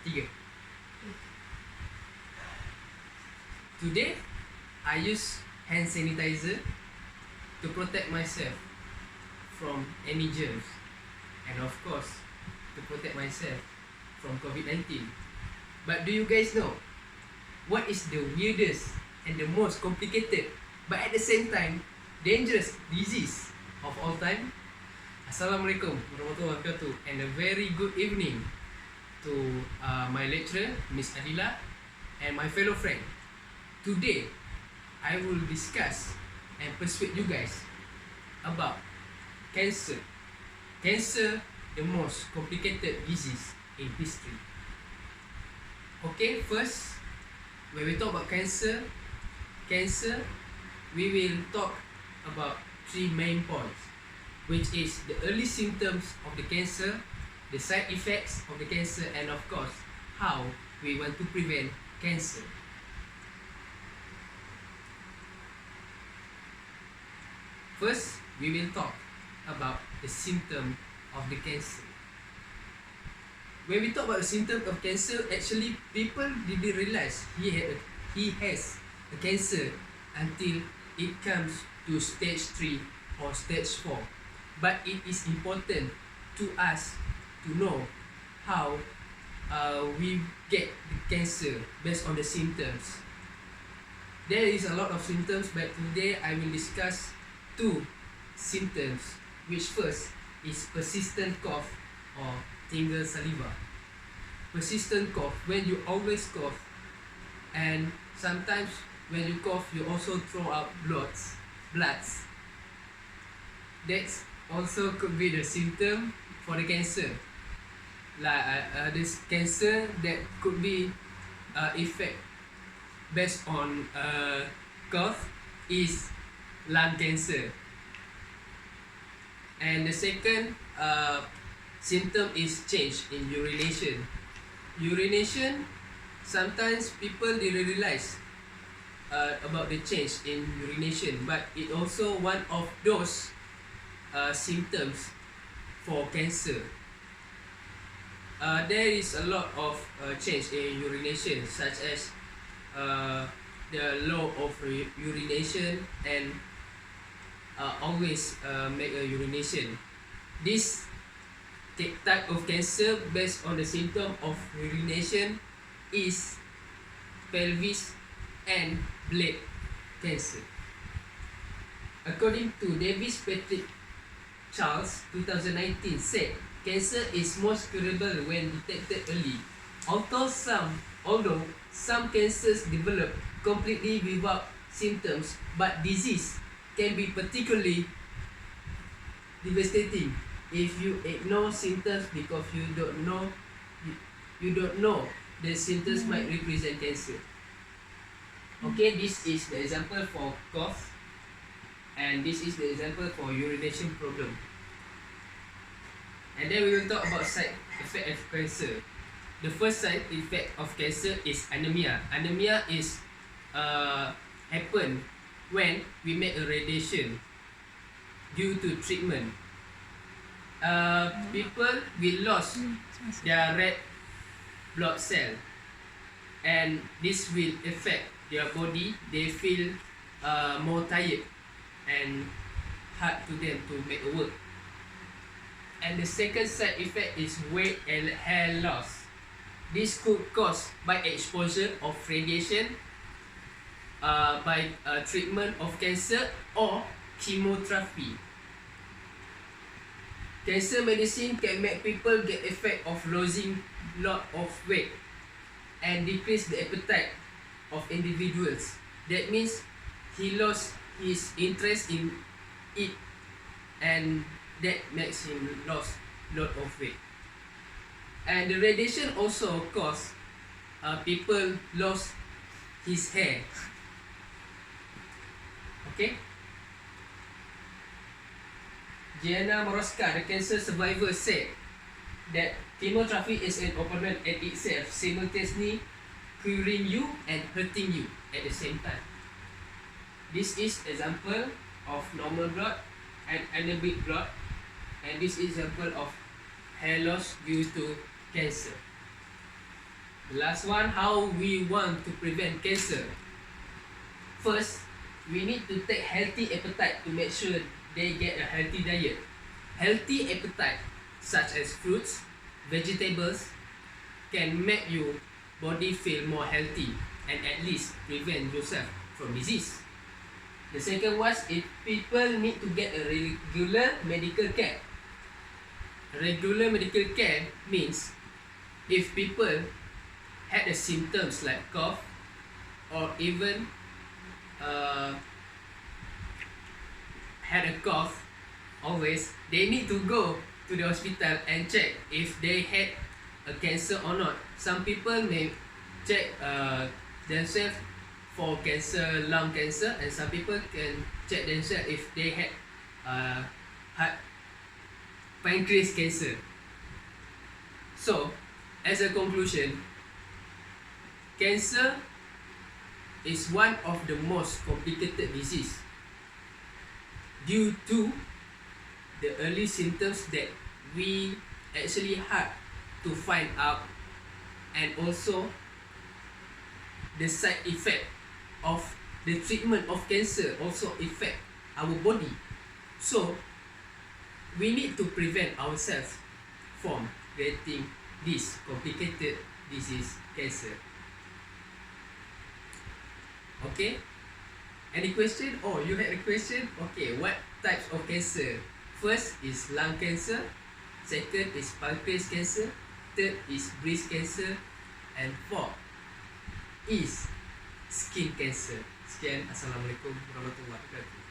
3. Today, I use hand sanitizer to protect myself from any germs, and of course, to protect myself from COVID-19. But do you guys know what is the weirdest and the most complicated, but at the same time, dangerous disease of all time? Assalamualaikum warahmatullahi wabarakatuh, and a very good evening to my lecturer, Miss Adila, and my fellow friend. Today, I will discuss and persuade you guys about cancer. Cancer, the most complicated disease in history. Okay, first, when we talk about cancer, we will talk about 3 main points, which is the early symptoms of the cancer, the side effects of the cancer, and of course, how we want to prevent cancer. First, we will talk about the symptom of the cancer. When we talk about the symptom of cancer, actually people didn't realize he has a cancer until it comes to stage 3 or stage 4. But it is important to us to know how we get the cancer based on the symptoms. There is a lot of symptoms, but today I will discuss 2 symptoms, which first is persistent cough or tingle saliva. Persistent cough, when you always cough, and sometimes when you cough you also throw out bloods. That also could be the symptom for the cancer. Like this cancer that could be effect based on cough is lung cancer. And the second symptom is change in urination. Urination, sometimes people didn't realize about the change in urination, but it also one of those symptoms for cancer. There is a lot of change in urination, such as the law of urination and always make a urination. This type of cancer based on the symptom of urination is pelvis and bladder cancer. According to Davis Patrick Charles 2019 said, cancer is most curable when detected early. Although some cancers develop completely without symptoms, but disease can be particularly devastating if you ignore symptoms because you don't know the symptoms might represent cancer. Okay, this is the example for cough, and this is the example for urination problem. And then we will talk about side effect of cancer. The first side effect of cancer is anemia. Anemia is happen when we make a radiation due to treatment. People will lose their red blood cell, and this will affect their body. They feel more tired and hard to them to make a work. And the second side effect is weight and hair loss. This could cause by exposure of radiation, by treatment of cancer or chemotherapy. Cancer medicine can make people get effect of losing lot of weight and decrease the appetite of individuals. That means he lost his interest in it, and that makes him lose lot of weight. And the radiation also cause people lose his hair. Okay. Gianna Moroska, the cancer survivor, said that chemotherapy is an opponent at itself, simultaneously curing you and hurting you at the same time. This is example of normal blood and anemic blood, and this is example of hair loss due to cancer. The last one, how we want to prevent cancer. First, we need to take healthy appetite to make sure they get a healthy diet. Healthy appetite, such as fruits, vegetables, can make your body feel more healthy and at least prevent yourself from disease. The second was, if people need to get a regular medical care. Regular medical care means if people had the symptoms like cough or even had a cough, always they need to go to the hospital and check if they had a cancer or not. Some people may check themselves for cancer, lung cancer, and some people can check themselves if they had pancreas cancer. So, as a conclusion, cancer is one of the most complicated disease due to the early symptoms that we actually hard to find out, and also the side effect of the treatment of cancer also affect our body. So we need to prevent ourselves from getting this complicated disease, cancer. Okay, any question? Oh, you had a question? Okay, what types of cancer? First is lung cancer, second is pancreas cancer, third is breast cancer, and fourth is skin cancer. Sekian, Assalamualaikum warahmatullahi wabarakatuh.